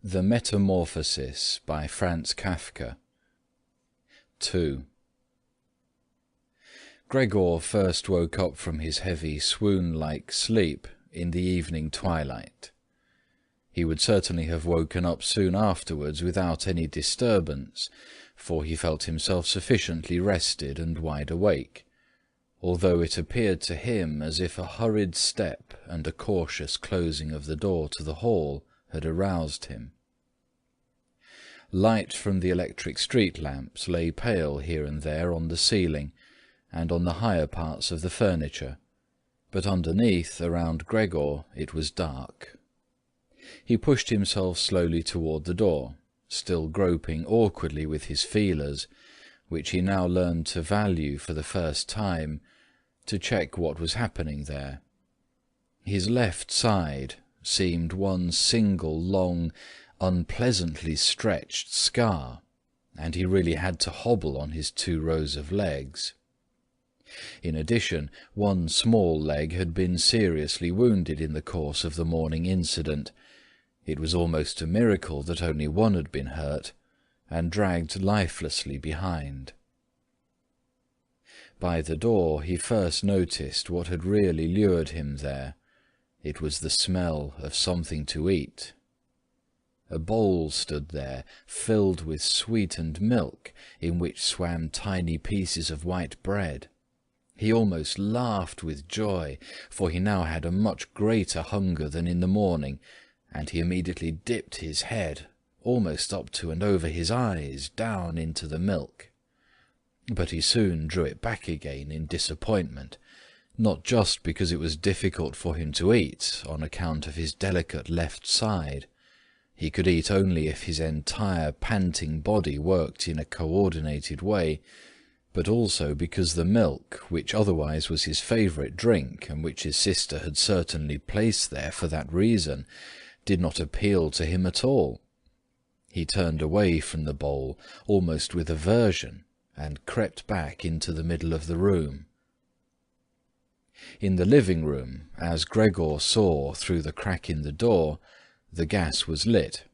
The Metamorphosis by Franz Kafka. 2. Gregor first woke up from his heavy swoon-like sleep in the evening twilight. He would certainly have woken up soon afterwards without any disturbance, for he felt himself sufficiently rested and wide awake, although it appeared to him as if a hurried step and a cautious closing of the door to the hall had aroused him. Light from the electric street lamps lay pale here and there on the ceiling and on the higher parts of the furniture, but underneath, around Gregor, it was dark. He pushed himself slowly toward the door, still groping awkwardly with his feelers, which he now learned to value for the first time, to check what was happening there. His left side seemed one single long, unpleasantly stretched scar, and he really had to hobble on his 2 rows of legs. In addition, one small leg had been seriously wounded in the course of the morning incident. It was almost a miracle that only one had been hurt, and dragged lifelessly behind. By the door he first noticed what had really lured him there. It was the smell of something to eat. A bowl stood there, filled with sweetened milk, in which swam tiny pieces of white bread. He almost laughed with joy, for he now had a much greater hunger than in the morning, and he immediately dipped his head, almost up to and over his eyes, down into the milk. But he soon drew it back again in disappointment, not just because it was difficult for him to eat on account of his delicate left side. He could eat only if his entire panting body worked in a coordinated way, but also because the milk, which otherwise was his favourite drink and which his sister had certainly placed there for that reason, did not appeal to him at all. He turned away from the bowl almost with aversion and crept back into the middle of the room. In the living room, as Gregor saw through the crack in the door, the gas was lit,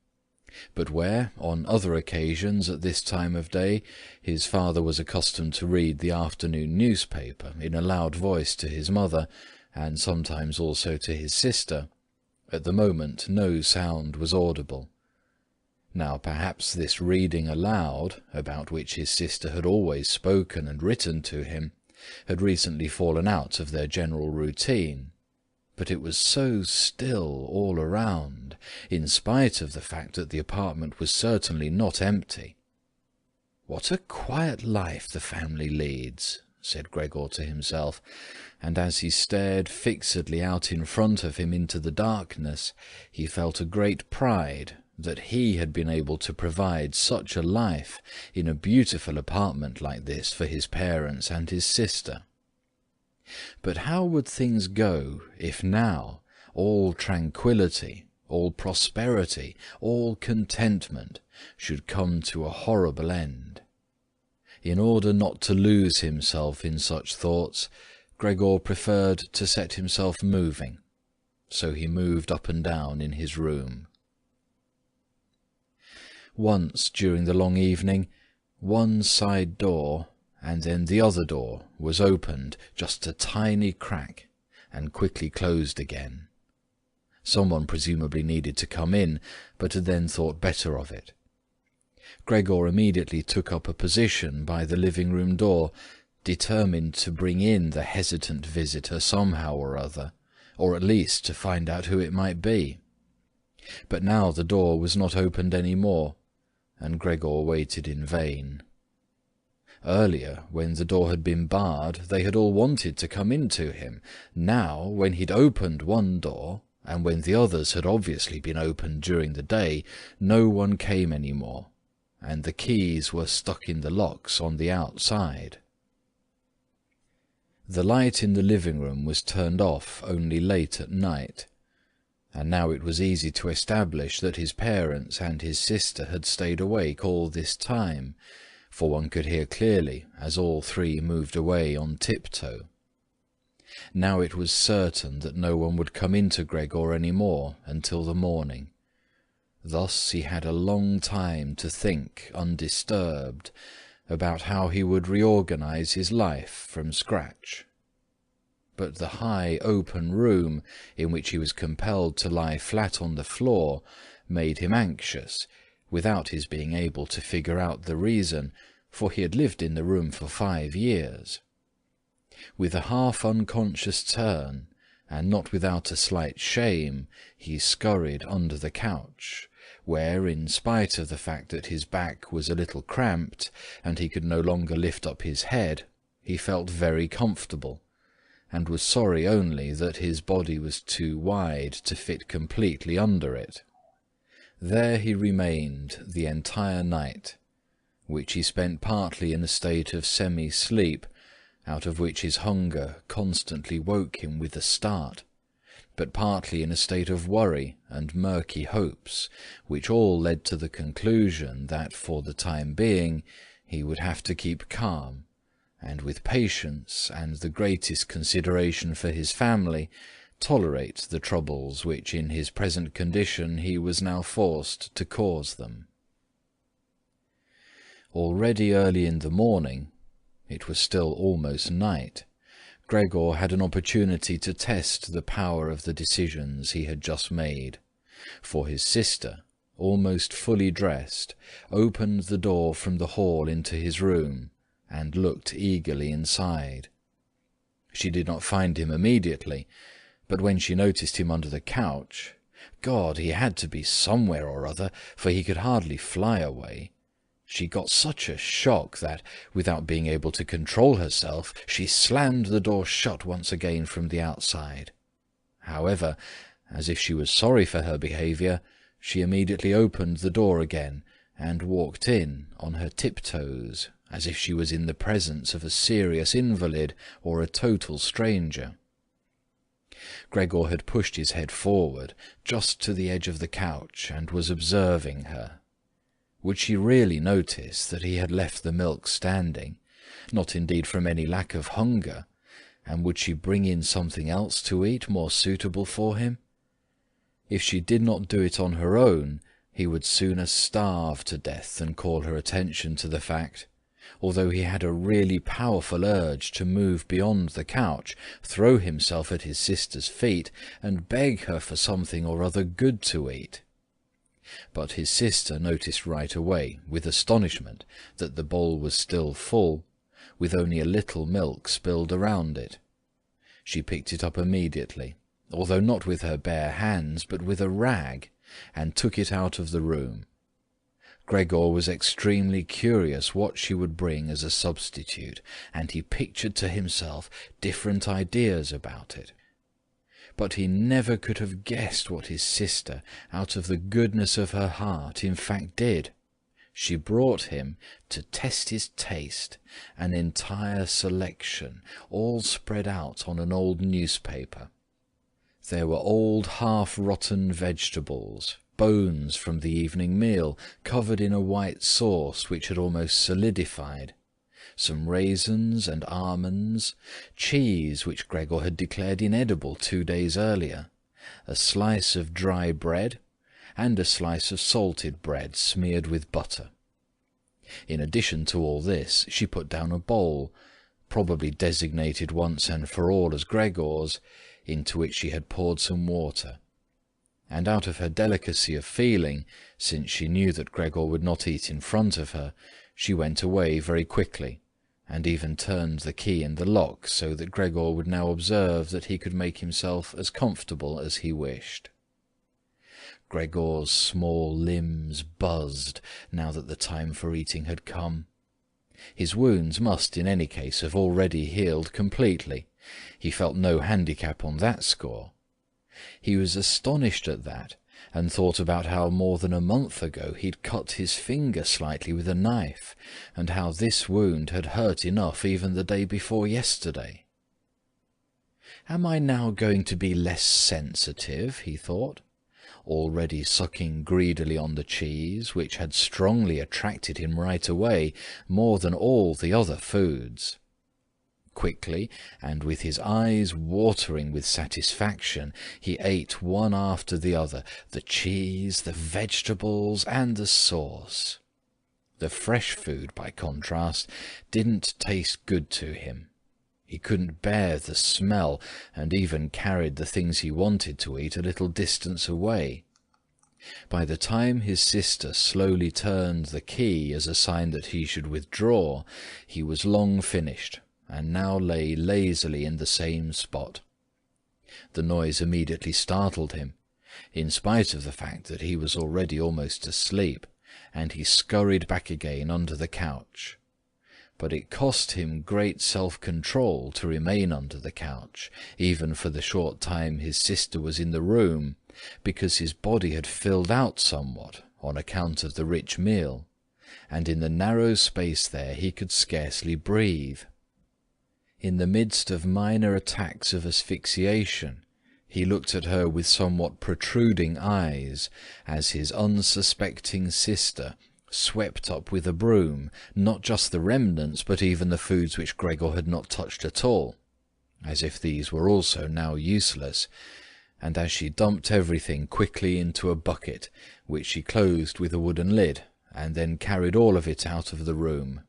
but where, on other occasions at this time of day, his father was accustomed to read the afternoon newspaper in a loud voice to his mother, and sometimes also to his sister, at the moment no sound was audible. Now perhaps this reading aloud, about which his sister had always spoken and written to him, had recently fallen out of their general routine, but it was so still all around, in spite of the fact that the apartment was certainly not empty. "What a quiet life the family leads," said Gregor to himself, and as he stared fixedly out in front of him into the darkness, he felt a great pride that he had been able to provide such a life in a beautiful apartment like this for his parents and his sister. But how would things go if now all tranquillity, all prosperity, all contentment should come to a horrible end? In order not to lose himself in such thoughts, Gregor preferred to set himself moving, so he moved up and down in his room. Once during the long evening, one side door and then the other door was opened just a tiny crack and quickly closed again. Someone presumably needed to come in, but had then thought better of it. Gregor immediately took up a position by the living-room door, determined to bring in the hesitant visitor somehow or other, or at least to find out who it might be. But now the door was not opened any more, and Gregor waited in vain. Earlier, when the door had been barred, they had all wanted to come in to him. Now, when he'd opened one door, and when the others had obviously been opened during the day, no one came any more, and the keys were stuck in the locks on the outside. The light in the living-room was turned off only late at night, and now it was easy to establish that his parents and his sister had stayed awake all this time, for one could hear clearly as all 3 moved away on tiptoe. Now it was certain that no one would come into Gregor any more until the morning. Thus he had a long time to think undisturbed about how he would reorganize his life from scratch. But the high open room in which he was compelled to lie flat on the floor made him anxious, without his being able to figure out the reason, for he had lived in the room for 5 years. With a half unconscious turn, and not without a slight shame, he scurried under the couch, where, in spite of the fact that his back was a little cramped and he could no longer lift up his head, he felt very comfortable, and was sorry only that his body was too wide to fit completely under it. There he remained the entire night, which he spent partly in a state of semi-sleep, out of which his hunger constantly woke him with a start, but partly in a state of worry and murky hopes, which all led to the conclusion that for the time being he would have to keep calm, and with patience and the greatest consideration for his family tolerate the troubles which in his present condition he was now forced to cause them. Already early in the morning, it was still almost night, Gregor had an opportunity to test the power of the decisions he had just made, for his sister, almost fully dressed, opened the door from the hall into his room and looked eagerly inside. She did not find him immediately, but when she noticed him under the couch, God, he had to be somewhere or other, for he could hardly fly away, she got such a shock that, without being able to control herself, she slammed the door shut once again from the outside. However, as if she was sorry for her behaviour, she immediately opened the door again and walked in on her tiptoes, as if she was in the presence of a serious invalid or a total stranger. Gregor had pushed his head forward just to the edge of the couch and was observing her. Would she really notice that he had left the milk standing, not indeed from any lack of hunger, and would she bring in something else to eat more suitable for him? If she did not do it on her own, he would sooner starve to death than call her attention to the fact, although he had a really powerful urge to move beyond the couch, throw himself at his sister's feet, and beg her for something or other good to eat. But his sister noticed right away, with astonishment, that the bowl was still full, with only a little milk spilled around it. She picked it up immediately, although not with her bare hands, but with a rag, and took it out of the room. Gregor was extremely curious what she would bring as a substitute, and he pictured to himself different ideas about it. But he never could have guessed what his sister, out of the goodness of her heart, in fact did. She brought him, to test his taste, an entire selection, all spread out on an old newspaper. There were old half-rotten vegetables, bones from the evening meal, covered in a white sauce which had almost solidified, some raisins and almonds, cheese which Gregor had declared inedible 2 days earlier, a slice of dry bread, and a slice of salted bread smeared with butter. In addition to all this, she put down a bowl, probably designated once and for all as Gregor's, into which she had poured some water. And out of her delicacy of feeling, since she knew that Gregor would not eat in front of her, she went away very quickly, and even turned the key in the lock so that Gregor would now observe that he could make himself as comfortable as he wished. Gregor's small limbs buzzed now that the time for eating had come. His wounds must in any case have already healed completely. He felt no handicap on that score. He was astonished at that, and thought about how more than a month ago he'd cut his finger slightly with a knife, and how this wound had hurt enough even the day before yesterday. Am I now going to be less sensitive, he thought, already sucking greedily on the cheese, which had strongly attracted him right away, more than all the other foods. Quickly, and with his eyes watering with satisfaction, he ate one after the other, the cheese, the vegetables, and the sauce. The fresh food, by contrast, didn't taste good to him. He couldn't bear the smell, and even carried the things he wanted to eat a little distance away. By the time his sister slowly turned the key as a sign that he should withdraw, he was long finished, and now lay lazily in the same spot. The noise immediately startled him, in spite of the fact that he was already almost asleep, and he scurried back again under the couch. But it cost him great self-control to remain under the couch, even for the short time his sister was in the room, because his body had filled out somewhat on account of the rich meal, and in the narrow space there he could scarcely breathe. In the midst of minor attacks of asphyxiation, he looked at her with somewhat protruding eyes, as his unsuspecting sister swept up with a broom not just the remnants but even the foods which Gregor had not touched at all, as if these were also now useless, and as she dumped everything quickly into a bucket, which she closed with a wooden lid, and then carried all of it out of the room.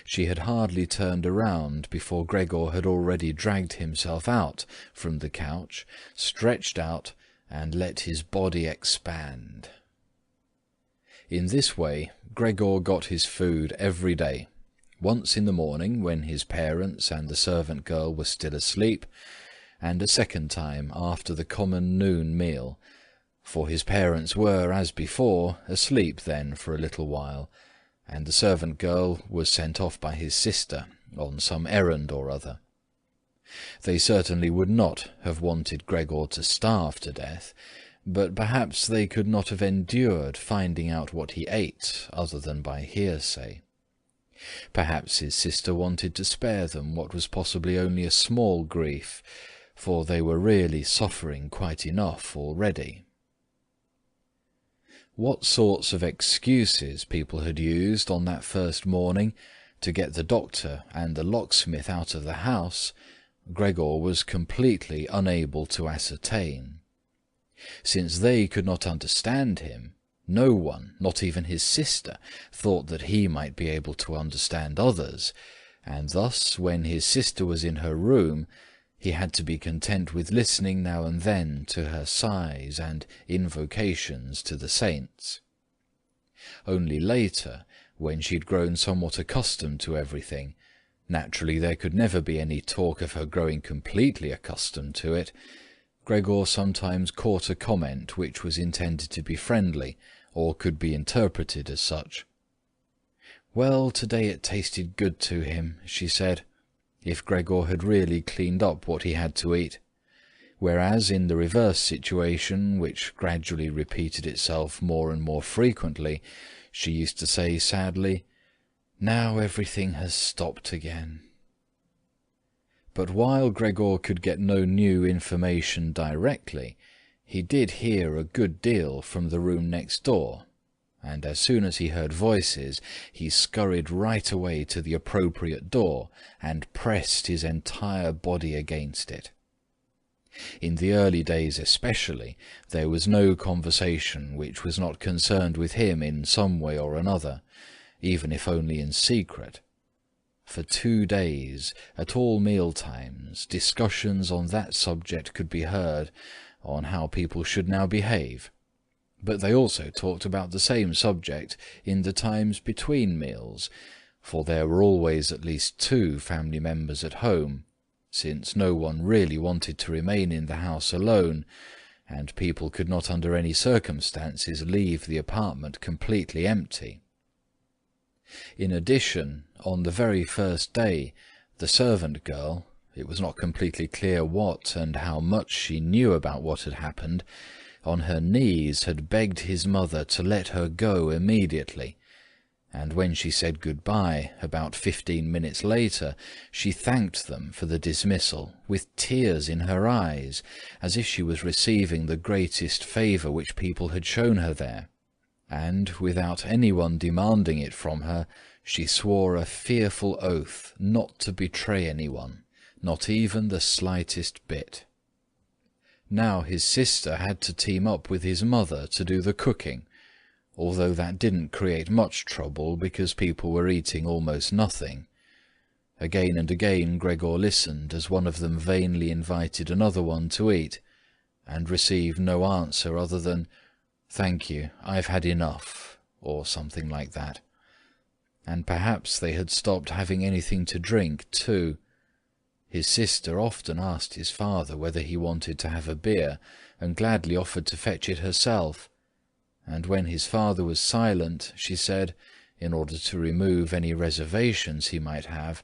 She had hardly turned around before Gregor had already dragged himself out from the couch, stretched out, and let his body expand. In this way Gregor got his food every day, once in the morning when his parents and the servant girl were still asleep, and a second time after the common noon meal, for his parents were, as before, asleep then for a little while, and the servant girl was sent off by his sister on some errand or other. They certainly would not have wanted Gregor to starve to death, but perhaps they could not have endured finding out what he ate other than by hearsay. Perhaps his sister wanted to spare them what was possibly only a small grief, for they were really suffering quite enough already. What sorts of excuses people had used on that first morning to get the doctor and the locksmith out of the house, Gregor was completely unable to ascertain. Since they could not understand him, no one, not even his sister, thought that he might be able to understand others, and thus, when his sister was in her room, he had to be content with listening now and then to her sighs and invocations to the saints. Only later, when she had grown somewhat accustomed to everything, naturally there could never be any talk of her growing completely accustomed to it, Gregor sometimes caught a comment which was intended to be friendly, or could be interpreted as such. "Well, today it tasted good to him," she said, if Gregor had really cleaned up what he had to eat, whereas in the reverse situation, which gradually repeated itself more and more frequently, she used to say sadly, "Now everything has stopped again." But while Gregor could get no new information directly, he did hear a good deal from the room next door, and as soon as he heard voices, he scurried right away to the appropriate door and pressed his entire body against it. In the early days especially, there was no conversation which was not concerned with him in some way or another, even if only in secret. For 2 days, at all meal-times, discussions on that subject could be heard, on how people should now behave. But they also talked about the same subject in the times between meals, for there were always at least 2 family members at home, since no one really wanted to remain in the house alone, and people could not under any circumstances leave the apartment completely empty. In addition, on the very first day, the servant girl, it was not completely clear what and how much she knew about what had happened, on her knees had begged his mother to let her go immediately, and when she said good-bye about 15 minutes later, she thanked them for the dismissal with tears in her eyes, as if she was receiving the greatest favour which people had shown her there, and, without anyone demanding it from her, She swore a fearful oath not to betray anyone, not even the slightest bit. Now his sister had to team up with his mother to do the cooking, although that didn't create much trouble because people were eating almost nothing. Again and again Gregor listened as one of them vainly invited another one to eat, and received no answer other than, "Thank you, I've had enough," or something like that. And perhaps they had stopped having anything to drink too. His sister often asked his father whether he wanted to have a beer, and gladly offered to fetch it herself. And when his father was silent, she said, in order to remove any reservations he might have,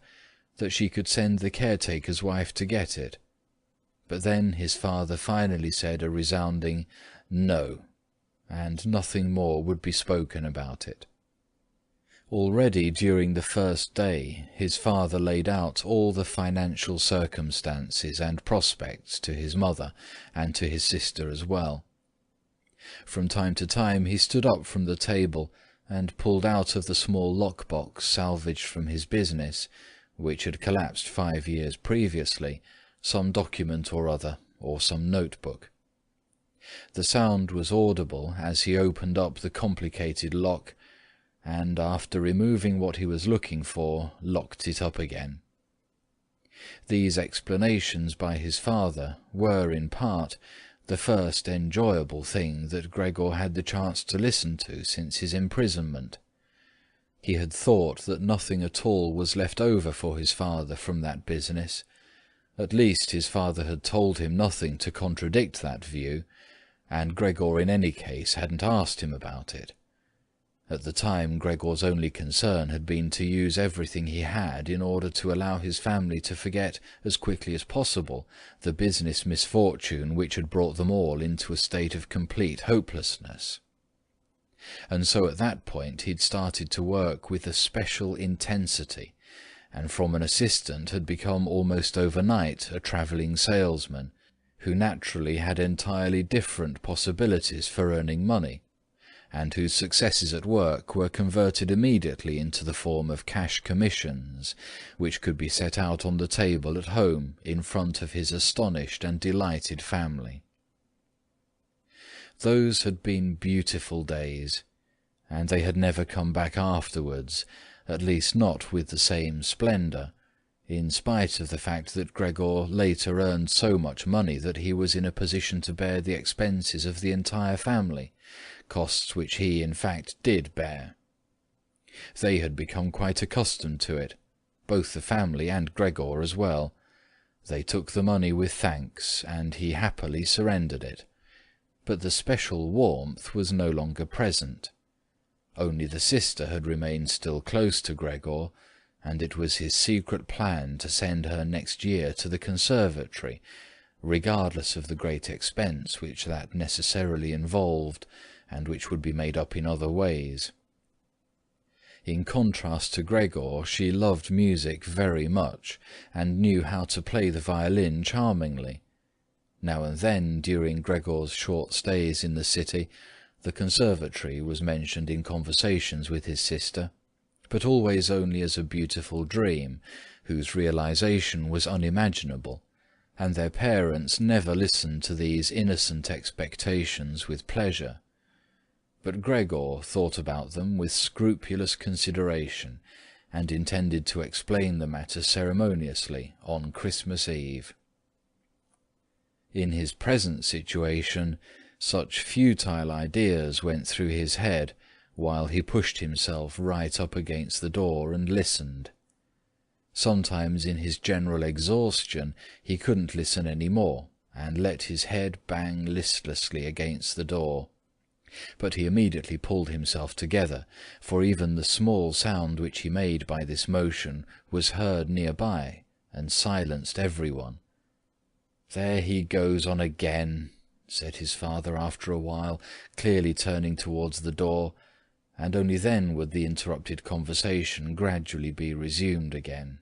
that she could send the caretaker's wife to get it. But then his father finally said a resounding no, and nothing more would be spoken about it. Already during the first day, his father laid out all the financial circumstances and prospects to his mother and to his sister as well. From time to time he stood up from the table and pulled out of the small lockbox salvaged from his business, which had collapsed 5 years previously, some document or other, or some notebook. The sound was audible as he opened up the complicated lock, and after removing what he was looking for, locked it up again. These explanations by his father were, in part, the first enjoyable thing that Gregor had the chance to listen to since his imprisonment. He had thought that nothing at all was left over for his father from that business. At least his father had told him nothing to contradict that view, and Gregor in any case hadn't asked him about it. At the time, Gregor's only concern had been to use everything he had in order to allow his family to forget as quickly as possible the business misfortune which had brought them all into a state of complete hopelessness. And so at that point he'd started to work with a special intensity, and from an assistant had become almost overnight a travelling salesman, who naturally had entirely different possibilities for earning money, and whose successes at work were converted immediately into the form of cash commissions, which could be set out on the table at home in front of his astonished and delighted family. Those had been beautiful days, and they had never come back afterwards, at least not with the same splendour, in spite of the fact that Gregor later earned so much money that he was in a position to bear the expenses of the entire family, costs which he, in fact, did bear. They had become quite accustomed to it, both the family and Gregor as well. They took the money with thanks, and he happily surrendered it. But the special warmth was no longer present. Only the sister had remained still close to Gregor, and it was his secret plan to send her next year to the conservatory, regardless of the great expense which that necessarily involved, and which would be made up in other ways. In contrast to Gregor, she loved music very much, and knew how to play the violin charmingly. Now and then, during Gregor's short stays in the city, the conservatory was mentioned in conversations with his sister, but always only as a beautiful dream, whose realization was unimaginable, and their parents never listened to these innocent expectations with pleasure. But Gregor thought about them with scrupulous consideration, and intended to explain the matter ceremoniously on Christmas Eve. In his present situation, such futile ideas went through his head while he pushed himself right up against the door and listened. Sometimes in his general exhaustion he couldn't listen any more, and let his head bang listlessly against the door. But he immediately pulled himself together, for even the small sound which he made by this motion was heard nearby, and silenced everyone. "There he goes on again," said his father after a while, clearly turning towards the door, and only then would the interrupted conversation gradually be resumed again.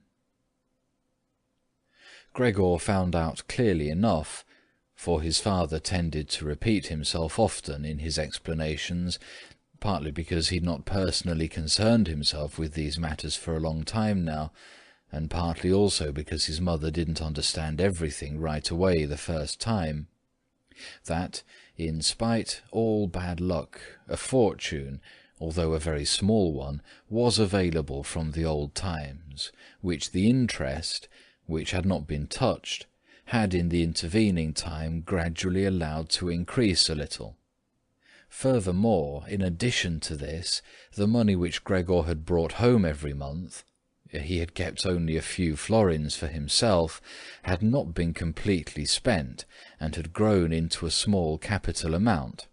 Gregor found out clearly enough, for his father tended to repeat himself often in his explanations, partly because he'd not personally concerned himself with these matters for a long time now, and partly also because his mother didn't understand everything right away the first time. That, in spite all bad luck, a fortune, although a very small one, was available from the old times, which the interest, which had not been touched, had in the intervening time gradually allowed to increase a little. Furthermore, in addition to this, the money which Gregor had brought home every month, he had kept only a few florins for himself, had not been completely spent, and had grown into a small capital amount.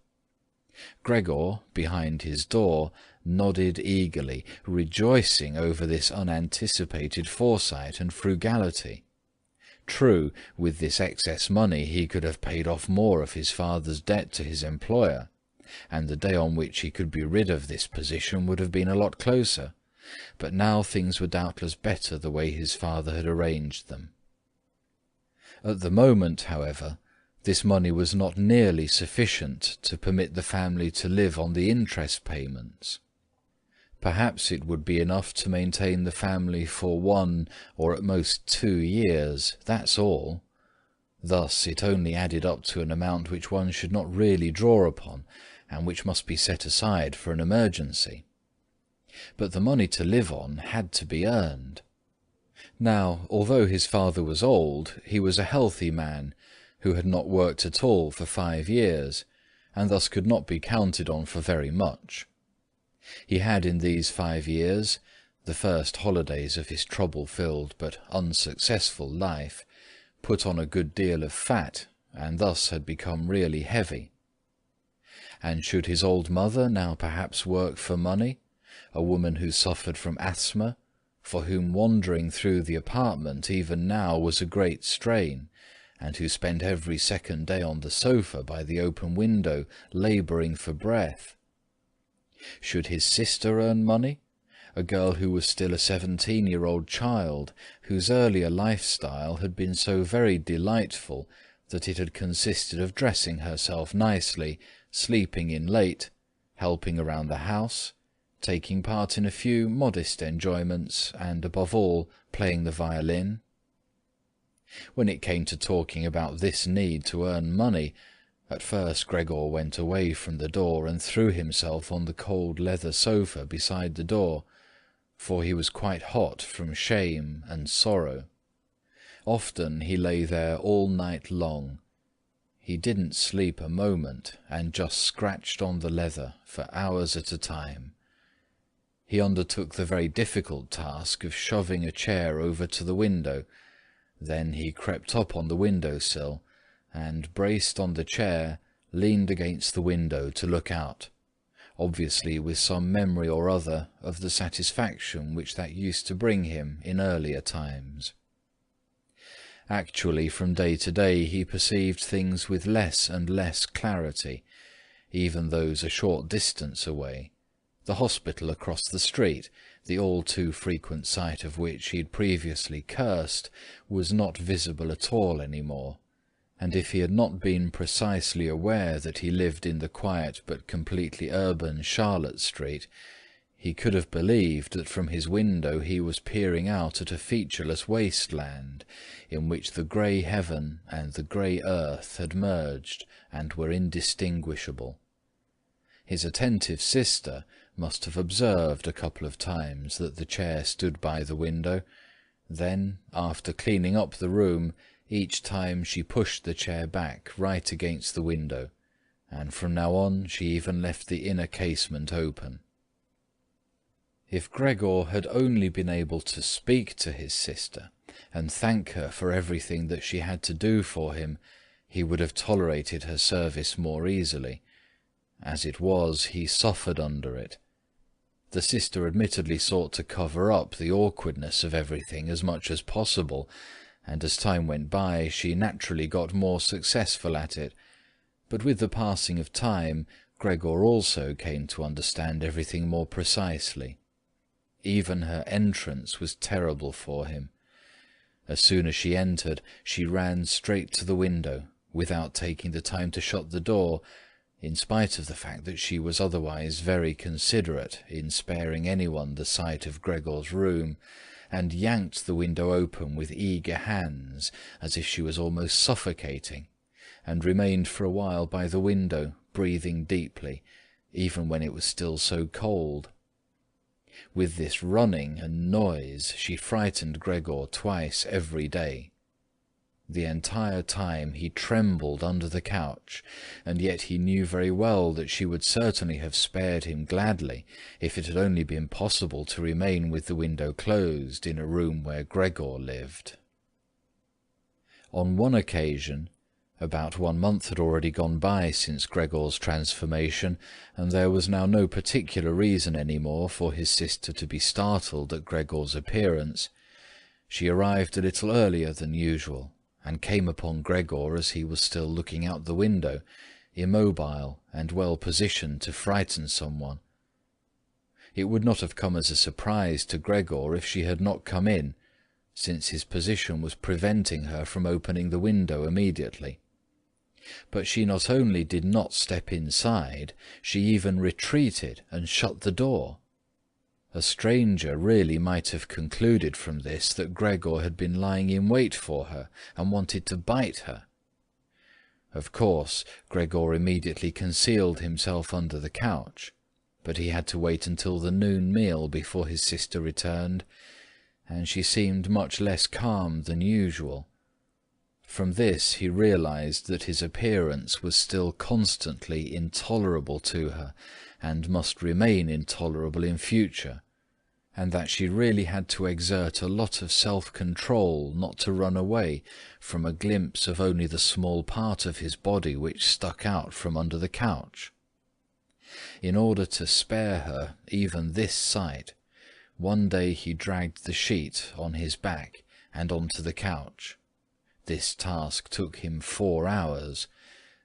Gregor, behind his door, nodded eagerly, rejoicing over this unanticipated foresight and frugality. True, with this excess money he could have paid off more of his father's debt to his employer, and the day on which he could be rid of this position would have been a lot closer, but now things were doubtless better the way his father had arranged them. At the moment, however, this money was not nearly sufficient to permit the family to live on the interest payments. Perhaps it would be enough to maintain the family for 1 or at most 2 years, that's all. Thus it only added up to an amount which one should not really draw upon, and which must be set aside for an emergency. But the money to live on had to be earned. Now, although his father was old, he was a healthy man, who had not worked at all for 5 years, and thus could not be counted on for very much. He had in these 5 years, the first holidays of his trouble-filled but unsuccessful life, put on a good deal of fat, and thus had become really heavy. And should his old mother now perhaps work for money, a woman who suffered from asthma, for whom wandering through the apartment even now was a great strain, and who spent every second day on the sofa by the open window, labouring for breath? Should his sister earn money, a girl who was still a 17-year-old child, whose earlier lifestyle had been so very delightful that it had consisted of dressing herself nicely, sleeping in late, helping around the house, taking part in a few modest enjoyments, and, above all, playing the violin? When it came to talking about this need to earn money, at first Gregor went away from the door and threw himself on the cold leather sofa beside the door, for he was quite hot from shame and sorrow. Often he lay there all night long. He didn't sleep a moment, and just scratched on the leather for hours at a time. He undertook the very difficult task of shoving a chair over to the window. Then he crept up on the window-sill, and, braced on the chair, leaned against the window to look out, obviously with some memory or other of the satisfaction which that used to bring him in earlier times. Actually, from day to day he perceived things with less and less clarity, even those a short distance away. The hospital across the street, the all too frequent sight of which he had previously cursed, was not visible at all any more, and if he had not been precisely aware that he lived in the quiet but completely urban Charlotte Street, he could have believed that from his window he was peering out at a featureless wasteland, in which the grey heaven and the grey earth had merged and were indistinguishable. His attentive sister must have observed a couple of times that the chair stood by the window. Then, after cleaning up the room, each time she pushed the chair back right against the window, and from now on she even left the inner casement open. If Gregor had only been able to speak to his sister and thank her for everything that she had to do for him, he would have tolerated her service more easily. As it was, he suffered under it. The sister admittedly sought to cover up the awkwardness of everything as much as possible, and as time went by she naturally got more successful at it. But with the passing of time, Gregor also came to understand everything more precisely. Even her entrance was terrible for him. As soon as she entered, she ran straight to the window, without taking the time to shut the door, in spite of the fact that she was otherwise very considerate in sparing anyone the sight of Gregor's room, and yanked the window open with eager hands, as if she was almost suffocating, and remained for a while by the window, breathing deeply, even when it was still so cold. With this running and noise she frightened Gregor twice every day. The entire time he trembled under the couch, and yet he knew very well that she would certainly have spared him gladly if it had only been possible to remain with the window closed in a room where Gregor lived. On one occasion, about 1 month had already gone by since Gregor's transformation, and there was now no particular reason any more for his sister to be startled at Gregor's appearance. She arrived a little earlier than usual, and came upon Gregor as he was still looking out the window, immobile and well positioned to frighten someone. It would not have come as a surprise to Gregor if she had not come in, since his position was preventing her from opening the window immediately. But she not only did not step inside, she even retreated and shut the door. A stranger really might have concluded from this that Gregor had been lying in wait for her and wanted to bite her. Of course, Gregor immediately concealed himself under the couch, but he had to wait until the noon meal before his sister returned, and she seemed much less calm than usual. From this he realized that his appearance was still constantly intolerable to her, and must remain intolerable in future, and that she really had to exert a lot of self-control not to run away from a glimpse of only the small part of his body which stuck out from under the couch. In order to spare her even this sight, one day he dragged the sheet on his back and onto the couch. This task took him 4 hours,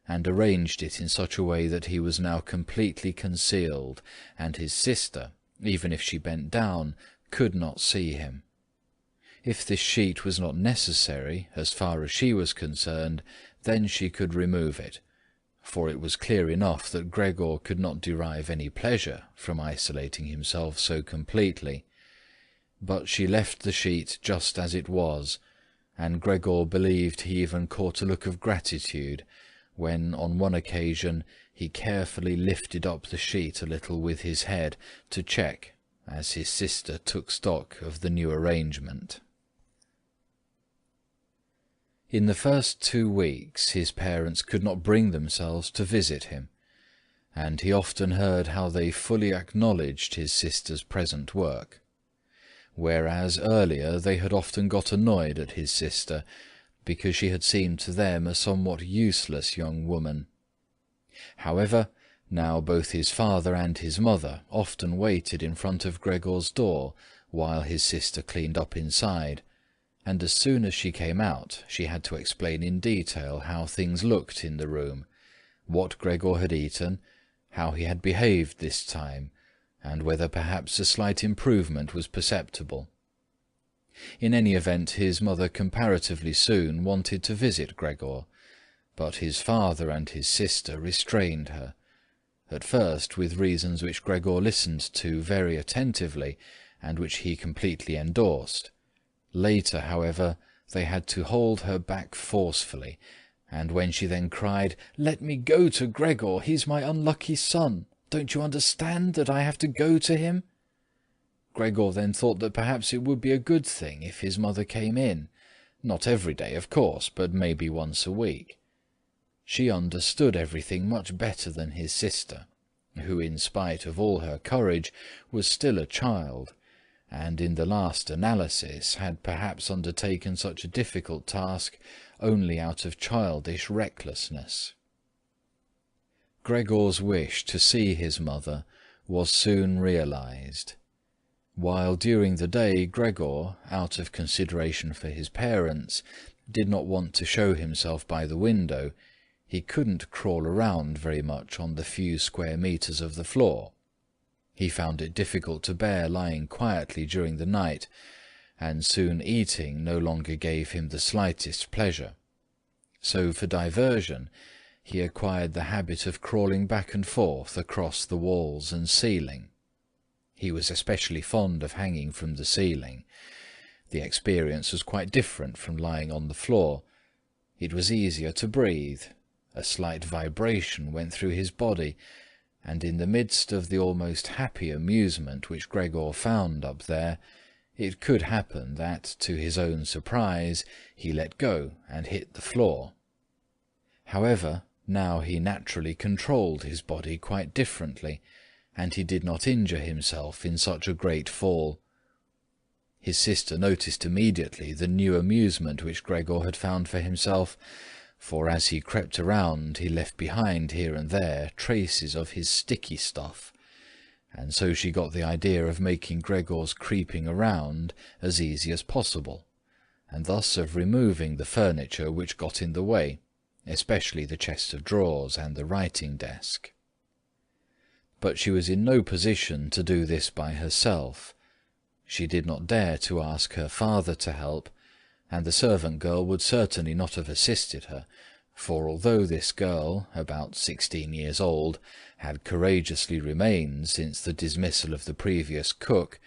and arranged it in such a way that he was now completely concealed, and his sister, even if she bent down, could not see him. If this sheet was not necessary, as far as she was concerned, then she could remove it, for it was clear enough that Gregor could not derive any pleasure from isolating himself so completely. But she left the sheet just as it was, and Gregor believed he even caught a look of gratitude when, on one occasion, he carefully lifted up the sheet a little with his head to check, as his sister took stock of the new arrangement. In the first 2 weeks his parents could not bring themselves to visit him, and he often heard how they fully acknowledged his sister's present work, whereas earlier they had often got annoyed at his sister because she had seemed to them a somewhat useless young woman. However, now both his father and his mother often waited in front of Gregor's door while his sister cleaned up inside, and as soon as she came out she had to explain in detail how things looked in the room, what Gregor had eaten, how he had behaved this time, and whether perhaps a slight improvement was perceptible. In any event, his mother comparatively soon wanted to visit Gregor, but his father and his sister restrained her, at first with reasons which Gregor listened to very attentively and which he completely endorsed. Later, however, they had to hold her back forcefully, and when she then cried, "Let me go to Gregor, he's my unlucky son. Don't you understand that I have to go to him?" Gregor then thought that perhaps it would be a good thing if his mother came in, not every day, of course, but maybe once a week. She understood everything much better than his sister, who, in spite of all her courage, was still a child, and in the last analysis had perhaps undertaken such a difficult task only out of childish recklessness. Gregor's wish to see his mother was soon realized. While during the day Gregor, out of consideration for his parents, did not want to show himself by the window, he couldn't crawl around very much on the few square meters of the floor. He found it difficult to bear lying quietly during the night, and soon eating no longer gave him the slightest pleasure. So for diversion, he acquired the habit of crawling back and forth across the walls and ceiling. He was especially fond of hanging from the ceiling. The experience was quite different from lying on the floor. It was easier to breathe. A slight vibration went through his body, and in the midst of the almost happy amusement which Gregor found up there, it could happen that, to his own surprise, he let go and hit the floor. However, now he naturally controlled his body quite differently, and he did not injure himself in such a great fall. His sister noticed immediately the new amusement which Gregor had found for himself, for as he crept around he left behind here and there traces of his sticky stuff, and so she got the idea of making Gregor's creeping around as easy as possible, and thus of removing the furniture which got in the way, especially the chest of drawers and the writing desk. But she was in no position to do this by herself. She did not dare to ask her father to help, and the servant girl would certainly not have assisted her, for although this girl, about 16 years old, had courageously remained since the dismissal of the previous cook,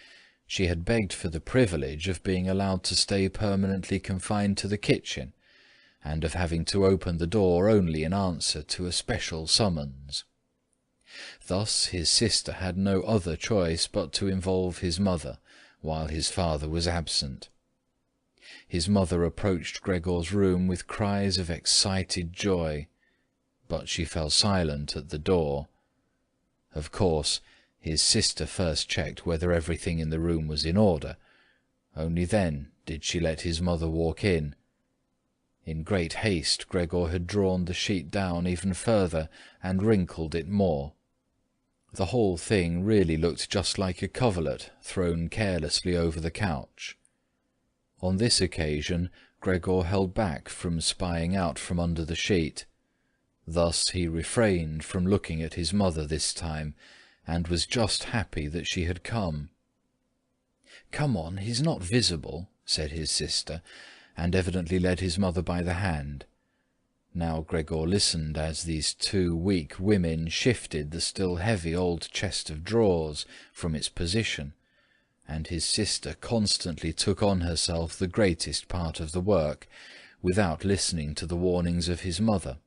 she had begged for the privilege of being allowed to stay permanently confined to the kitchen, and of having to open the door only in answer to a special summons. Thus his sister had no other choice but to involve his mother, while his father was absent. His mother approached Gregor's room with cries of excited joy, but she fell silent at the door. Of course, his sister first checked whether everything in the room was in order. Only then did she let his mother walk in. In great haste, Gregor had drawn the sheet down even further and wrinkled it more. The whole thing really looked just like a coverlet thrown carelessly over the couch. On this occasion, Gregor held back from spying out from under the sheet. Thus he refrained from looking at his mother this time, and was just happy that she had come. "Come on, he's not visible," said his sister, and evidently led his mother by the hand. Now Gregor listened as these two weak women shifted the still heavy old chest of drawers from its position, and his sister constantly took on herself the greatest part of the work, without listening to the warnings of his mother,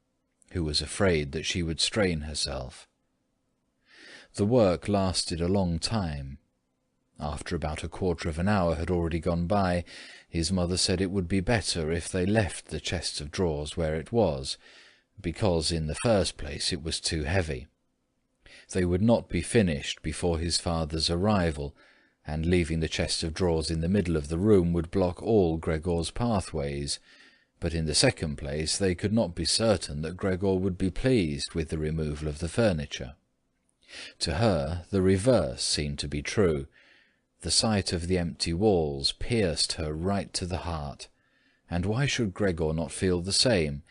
who was afraid that she would strain herself. The work lasted a long time. After about a quarter of an hour had already gone by, his mother said it would be better if they left the chest of drawers where it was, because in the first place it was too heavy. They would not be finished before his father's arrival, and leaving the chest of drawers in the middle of the room would block all Gregor's pathways, but in the second place they could not be certain that Gregor would be pleased with the removal of the furniture. To her the reverse seemed to be true. The sight of the empty walls pierced her right to the heart, and why should Gregor not feel the same,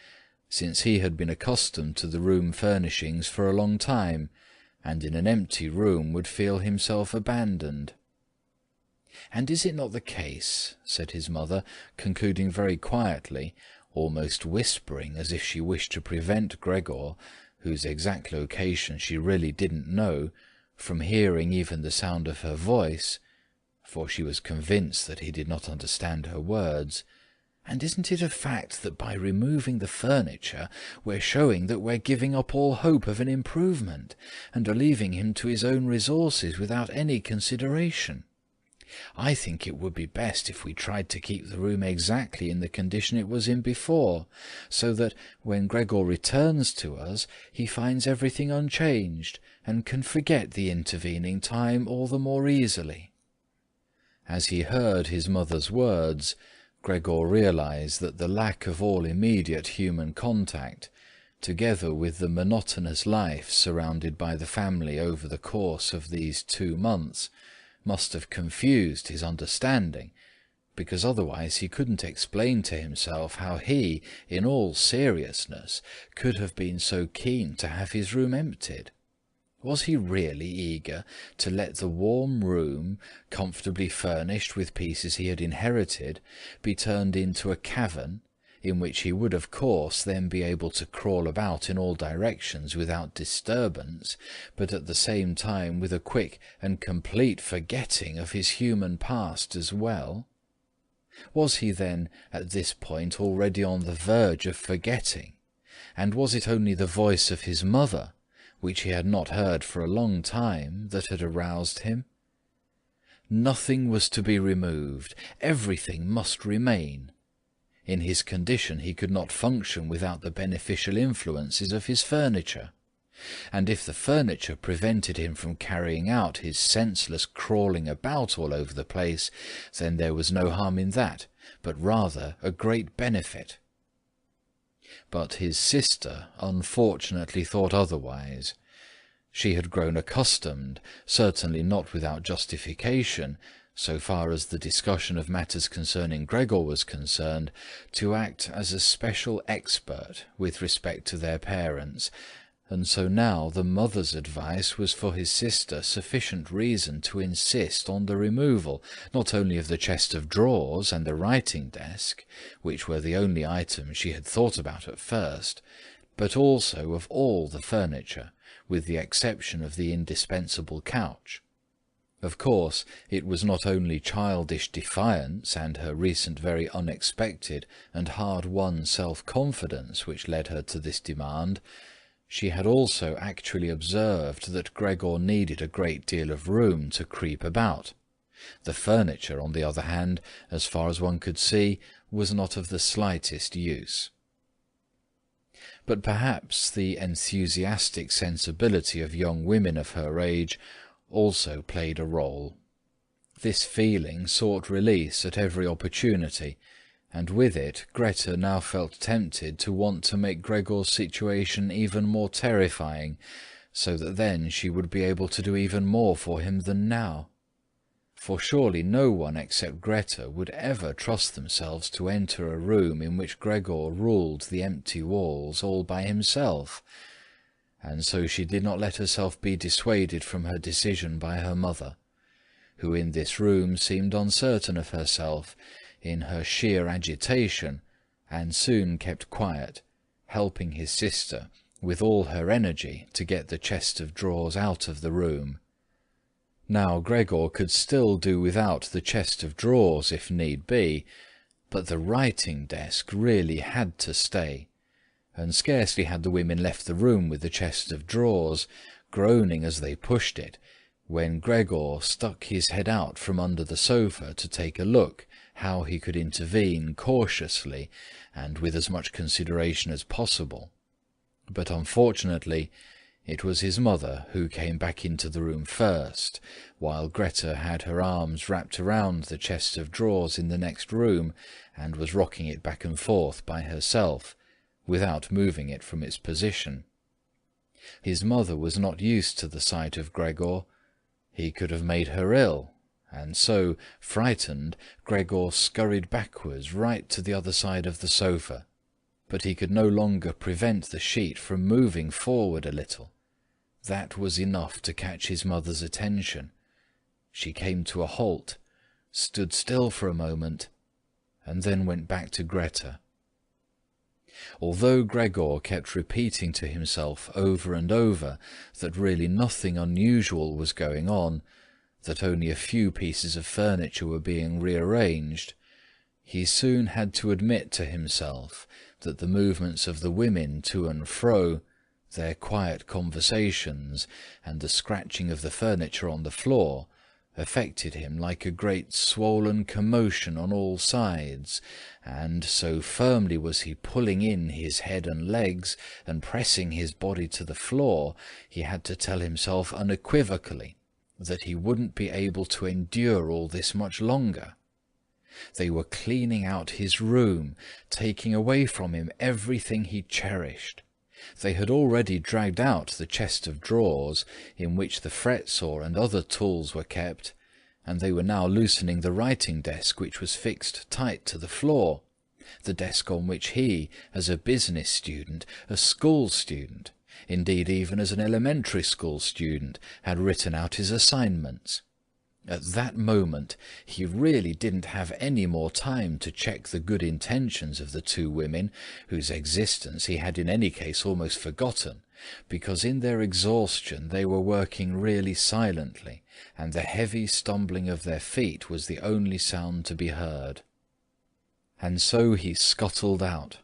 since he had been accustomed to the room furnishings for a long time, and in an empty room would feel himself abandoned? "And is it not the case," said his mother, concluding very quietly, almost whispering as if she wished to prevent Gregor, whose exact location she really didn't know, from hearing even the sound of her voice, for she was convinced that he did not understand her words, "and isn't it a fact that by removing the furniture we're showing that we're giving up all hope of an improvement, and are leaving him to his own resources without any consideration? I think it would be best if we tried to keep the room exactly in the condition it was in before, so that, when Gregor returns to us, he finds everything unchanged, and can forget the intervening time all the more easily." As he heard his mother's words, Gregor realized that the lack of all immediate human contact, together with the monotonous life surrounded by the family over the course of these 2 months, must have confused his understanding, because otherwise he couldn't explain to himself how he, in all seriousness, could have been so keen to have his room emptied. Was he really eager to let the warm room, comfortably furnished with pieces he had inherited, be turned into a cavern, in which he would of course then be able to crawl about in all directions without disturbance, but at the same time with a quick and complete forgetting of his human past as well? Was he then at this point already on the verge of forgetting? And was it only the voice of his mother, which he had not heard for a long time, that had aroused him? Nothing was to be removed, everything must remain. In his condition he could not function without the beneficial influences of his furniture, and if the furniture prevented him from carrying out his senseless crawling about all over the place, then there was no harm in that, but rather a great benefit. But his sister unfortunately thought otherwise. She had grown accustomed, certainly not without justification, so far as the discussion of matters concerning Gregor was concerned, to act as a special expert with respect to their parents, and so now the mother's advice was for his sister sufficient reason to insist on the removal, not only of the chest of drawers and the writing desk, which were the only items she had thought about at first, but also of all the furniture, with the exception of the indispensable couch. Of course, it was not only childish defiance and her recent very unexpected and hard-won self-confidence which led her to this demand. She had also actually observed that Gregor needed a great deal of room to creep about. The furniture, on the other hand, as far as one could see, was not of the slightest use. But perhaps the enthusiastic sensibility of young women of her age also played a role. This feeling sought release at every opportunity, and with it Greta now felt tempted to want to make Gregor's situation even more terrifying, so that then she would be able to do even more for him than now. For surely no one except Greta would ever trust themselves to enter a room in which Gregor ruled the empty walls all by himself, and so she did not let herself be dissuaded from her decision by her mother, who in this room seemed uncertain of herself in her sheer agitation, and soon kept quiet, helping his sister with all her energy to get the chest of drawers out of the room. Now Gregor could still do without the chest of drawers if need be, but the writing desk really had to stay, and scarcely had the women left the room with the chest of drawers, groaning as they pushed it, when Gregor stuck his head out from under the sofa to take a look how he could intervene cautiously and with as much consideration as possible. But unfortunately it was his mother who came back into the room first, while Greta had her arms wrapped around the chest of drawers in the next room and was rocking it back and forth by herself, without moving it from its position. His mother was not used to the sight of Gregor. He could have made her ill, and so, frightened, Gregor scurried backwards right to the other side of the sofa, but he could no longer prevent the sheet from moving forward a little. That was enough to catch his mother's attention. She came to a halt, stood still for a moment, and then went back to Greta. Although Gregor kept repeating to himself over and over that really nothing unusual was going on, that only a few pieces of furniture were being rearranged, he soon had to admit to himself that the movements of the women to and fro, their quiet conversations, and the scratching of the furniture on the floor affected him like a great swollen commotion on all sides, and so firmly was he pulling in his head and legs and pressing his body to the floor, he had to tell himself unequivocally that he wouldn't be able to endure all this much longer. They were cleaning out his room, taking away from him everything he cherished. They had already dragged out the chest of drawers in which the fret-saw and other tools were kept, and they were now loosening the writing desk which was fixed tight to the floor, the desk on which he, as a business student, a school student, indeed even as an elementary school student, had written out his assignments. At that moment he really didn't have any more time to check the good intentions of the two women, whose existence he had in any case almost forgotten, because in their exhaustion they were working really silently, and the heavy stumbling of their feet was the only sound to be heard. And so he scuttled out.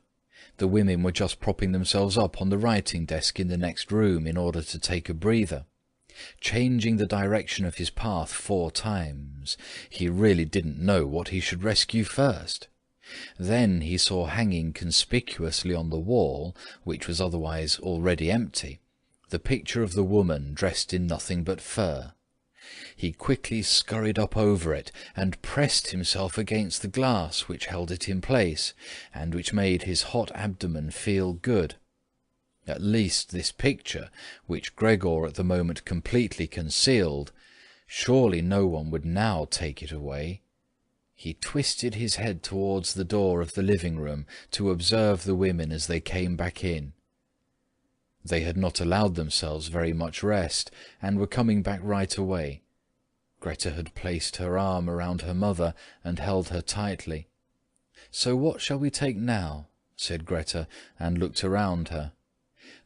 The women were just propping themselves up on the writing desk in the next room in order to take a breather. Changing the direction of his path 4 times, he really didn't know what he should rescue first. Then he saw hanging conspicuously on the wall, which was otherwise already empty, the picture of the woman dressed in nothing but fur. He quickly scurried up over it and pressed himself against the glass which held it in place, and which made his hot abdomen feel good. At least this picture, which Gregor at the moment completely concealed, surely no one would now take it away. He twisted his head towards the door of the living room to observe the women as they came back in. They had not allowed themselves very much rest, and were coming back right away. Greta had placed her arm around her mother and held her tightly. "So what shall we take now?" said Greta, and looked around her.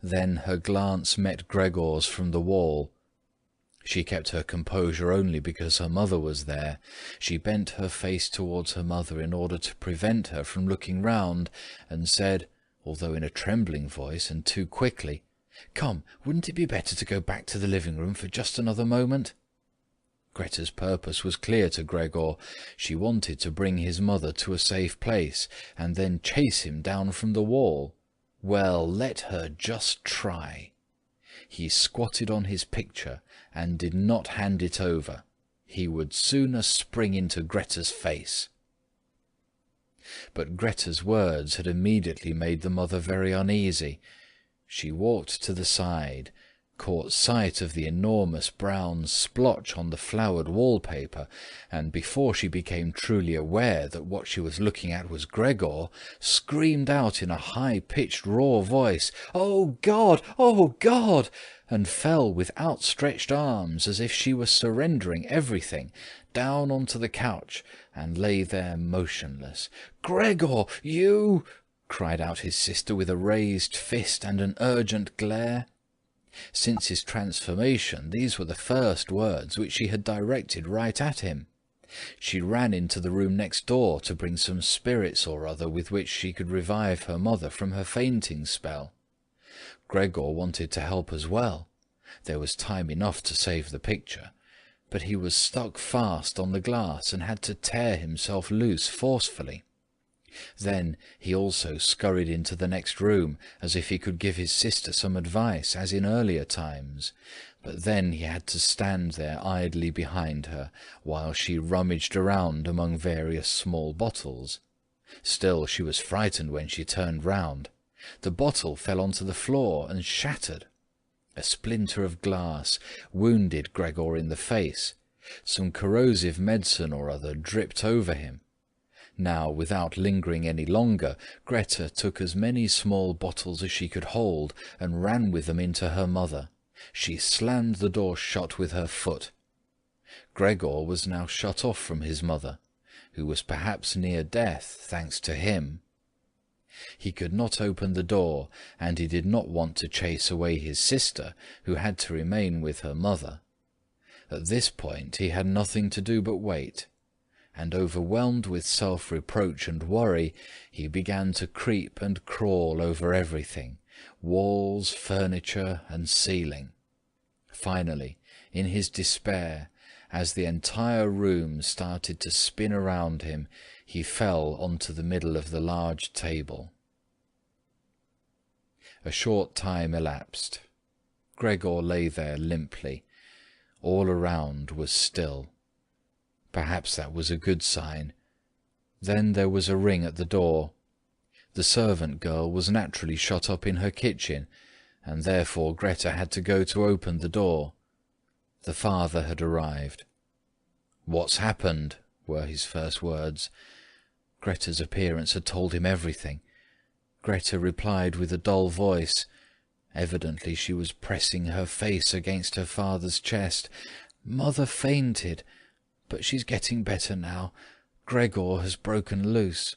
Then her glance met Gregor's from the wall. She kept her composure only because her mother was there. She bent her face towards her mother in order to prevent her from looking round, and said, although in a trembling voice and too quickly, "Come, wouldn't it be better to go back to the living room for just another moment?" Greta's purpose was clear to Gregor. She wanted to bring his mother to a safe place, and then chase him down from the wall. Well, let her just try. He squatted on his picture and did not hand it over. He would sooner spring into Greta's face. But Greta's words had immediately made the mother very uneasy. She walked to the side, caught sight of the enormous brown splotch on the flowered wallpaper, and before she became truly aware that what she was looking at was Gregor, screamed out in a high-pitched raw voice, "Oh God! Oh God!" and fell with outstretched arms as if she were surrendering everything, down onto the couch, and lay there motionless. "Gregor, you—" cried out his sister with a raised fist and an urgent glare. Since his transformation, these were the first words which she had directed right at him. She ran into the room next door to bring some spirits or other with which she could revive her mother from her fainting spell. Gregor wanted to help as well. There was time enough to save the picture, but he was stuck fast on the glass and had to tear himself loose forcefully. Then he also scurried into the next room, as if he could give his sister some advice, as in earlier times, but then he had to stand there idly behind her, while she rummaged around among various small bottles. Still, she was frightened when she turned round. The bottle fell onto the floor and shattered. A splinter of glass wounded Gregor in the face. Some corrosive medicine or other dripped over him. Now, without lingering any longer, Greta took as many small bottles as she could hold and ran with them into her mother. She slammed the door shut with her foot. Gregor was now shut off from his mother, who was perhaps near death, thanks to him. He could not open the door, and he did not want to chase away his sister, who had to remain with her mother. At this point he had nothing to do but wait, and overwhelmed with self-reproach and worry, he began to creep and crawl over everything, walls, furniture, and ceiling. Finally, in his despair, as the entire room started to spin around him, he fell onto the middle of the large table. A short time elapsed. Gregor lay there limply. All around was still. Perhaps that was a good sign. Then there was a ring at the door. The servant girl was naturally shut up in her kitchen, and therefore Greta had to go to open the door. The father had arrived. "What's happened?" were his first words. Greta's appearance had told him everything. Greta replied with a dull voice. Evidently she was pressing her face against her father's chest. "Mother fainted. but she's getting better now. Gregor has broken loose."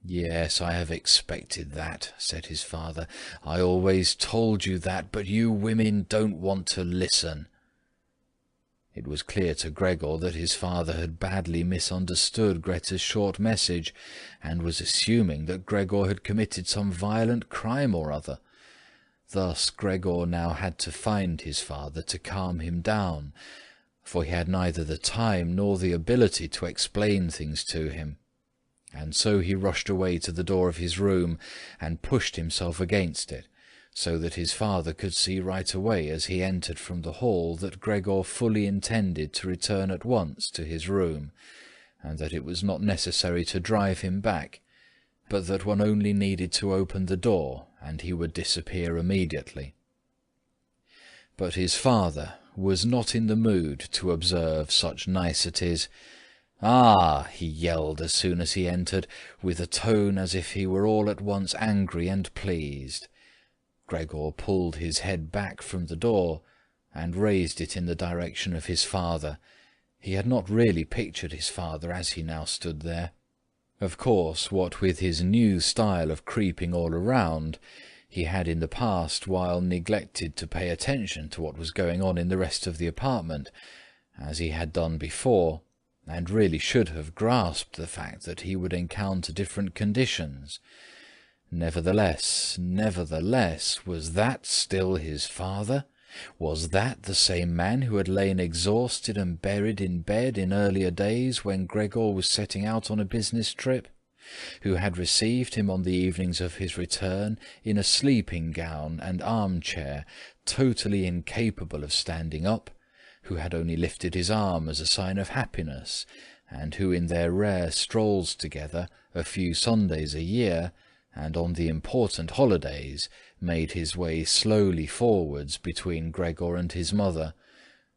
"Yes, I have expected that," said his father. "I always told you that, but you women don't want to listen." It was clear to Gregor that his father had badly misunderstood Greta's short message, and was assuming that Gregor had committed some violent crime or other. Thus Gregor now had to find his father to calm him down, for he had neither the time nor the ability to explain things to him. And so he rushed away to the door of his room and pushed himself against it, so that his father could see right away as he entered from the hall that Gregor fully intended to return at once to his room, and that it was not necessary to drive him back, but that one only needed to open the door and he would disappear immediately. But his father was not in the mood to observe such niceties. "Ah!" he yelled as soon as he entered, with a tone as if he were all at once angry and pleased. Gregor pulled his head back from the door and raised it in the direction of his father. He had not really pictured his father as he now stood there. Of course, what with his new style of creeping all around, he had in the past while neglected to pay attention to what was going on in the rest of the apartment, as he had done before, and really should have grasped the fact that he would encounter different conditions. Nevertheless, was that still his father? Was that the same man who had lain exhausted and buried in bed in earlier days when Gregor was setting out on a business trip? Who had received him on the evenings of his return in a sleeping gown and armchair, totally incapable of standing up? Who had only lifted his arm as a sign of happiness, and who in their rare strolls together, a few Sundays a year, and on the important holidays, made his way slowly forwards between Gregor and his mother,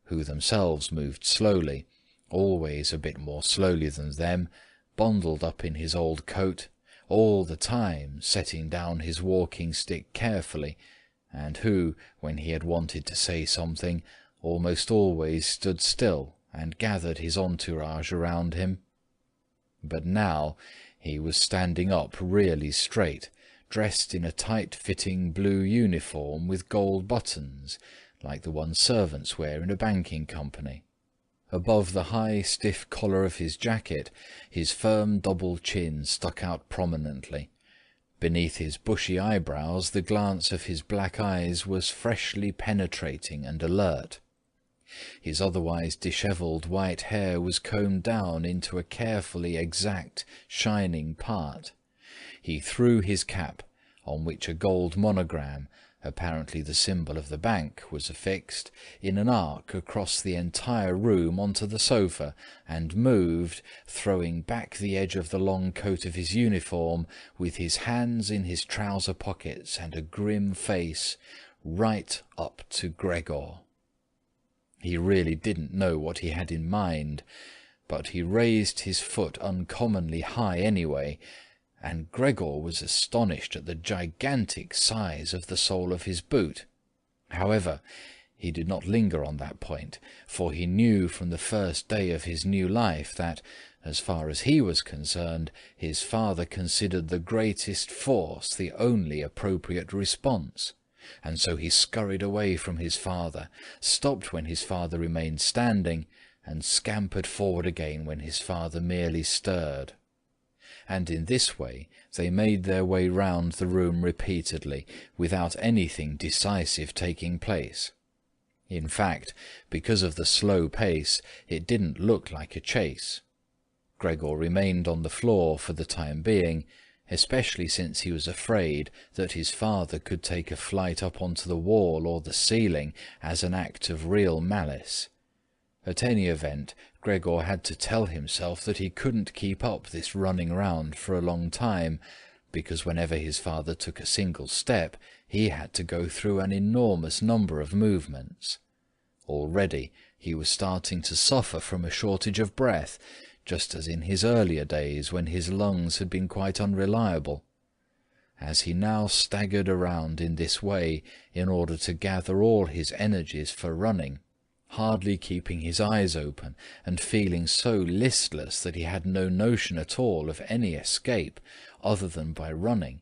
who themselves moved slowly, always a bit more slowly than them, bundled up in his old coat, all the time setting down his walking-stick carefully, and who, when he had wanted to say something, almost always stood still and gathered his entourage around him. But now he was standing up really straight, dressed in a tight-fitting blue uniform with gold buttons, like the ones servants wear in a banking company. Above the high, stiff collar of his jacket, his firm double chin stuck out prominently. Beneath his bushy eyebrows, the glance of his black eyes was freshly penetrating and alert. His otherwise dishevelled white hair was combed down into a carefully exact, shining part. He threw his cap, on which a gold monogram, apparently the symbol of the bank, was affixed, in an arc across the entire room onto the sofa, and moved, throwing back the edge of the long coat of his uniform, with his hands in his trouser pockets and a grim face, right up to Gregor. He really didn't know what he had in mind, but he raised his foot uncommonly high anyway, and Gregor was astonished at the gigantic size of the sole of his boot. However, he did not linger on that point, for he knew from the first day of his new life that, as far as he was concerned, his father considered the greatest force the only appropriate response. And so he scurried away from his father, stopped when his father remained standing, and scampered forward again when his father merely stirred. And in this way they made their way round the room repeatedly, without anything decisive taking place. In fact, because of the slow pace, it didn't look like a chase. Gregor remained on the floor for the time being, especially since he was afraid that his father could take a flight up onto the wall or the ceiling as an act of real malice. At any event, Gregor had to tell himself that he couldn't keep up this running round for a long time, because whenever his father took a single step, he had to go through an enormous number of movements. Already he was starting to suffer from a shortage of breath, just as in his earlier days when his lungs had been quite unreliable. As he now staggered around in this way in order to gather all his energies for running, hardly keeping his eyes open and feeling so listless that he had no notion at all of any escape other than by running,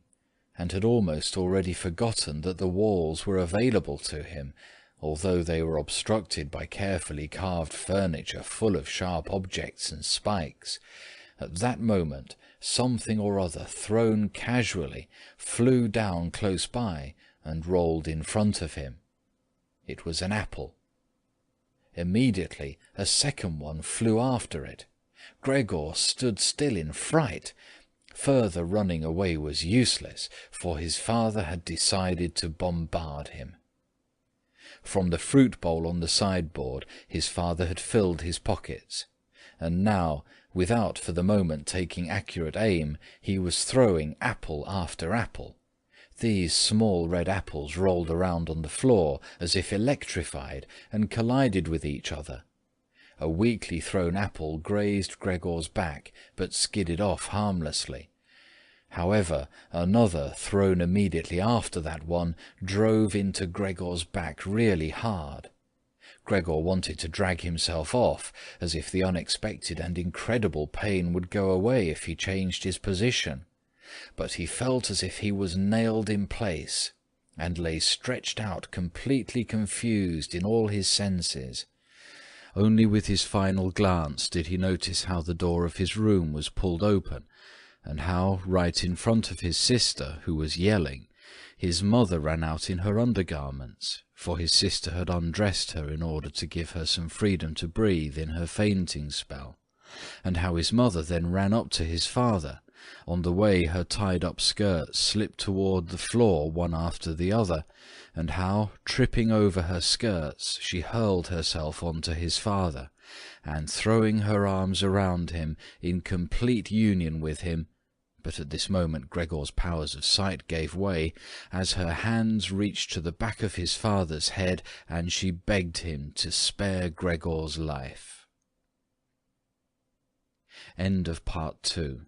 and had almost already forgotten that the walls were available to him, although they were obstructed by carefully carved furniture full of sharp objects and spikes. At that moment something or other, thrown casually, flew down close by and rolled in front of him. It was an apple. Immediately a second one flew after it. Gregor stood still in fright. Further running away was useless, for his father had decided to bombard him. From the fruit bowl on the sideboard his father had filled his pockets, and now, without for the moment taking accurate aim, he was throwing apple after apple. These small red apples rolled around on the floor as if electrified, and collided with each other. A weakly thrown apple grazed Gregor's back, but skidded off harmlessly. However, another, thrown immediately after that one, drove into Gregor's back really hard. Gregor wanted to drag himself off, as if the unexpected and incredible pain would go away if he changed his position. But he felt as if he was nailed in place, and lay stretched out completely confused in all his senses. Only with his final glance did he notice how the door of his room was pulled open, and how, right in front of his sister, who was yelling, his mother ran out in her undergarments, for his sister had undressed her in order to give her some freedom to breathe in her fainting spell, and how his mother then ran up to his father. On the way her tied-up skirts slipped toward the floor one after the other, and how, tripping over her skirts, she hurled herself onto his father, and throwing her arms around him in complete union with him. But at this moment Gregor's powers of sight gave way, as her hands reached to the back of his father's head, and she begged him to spare Gregor's life. End of Part 2.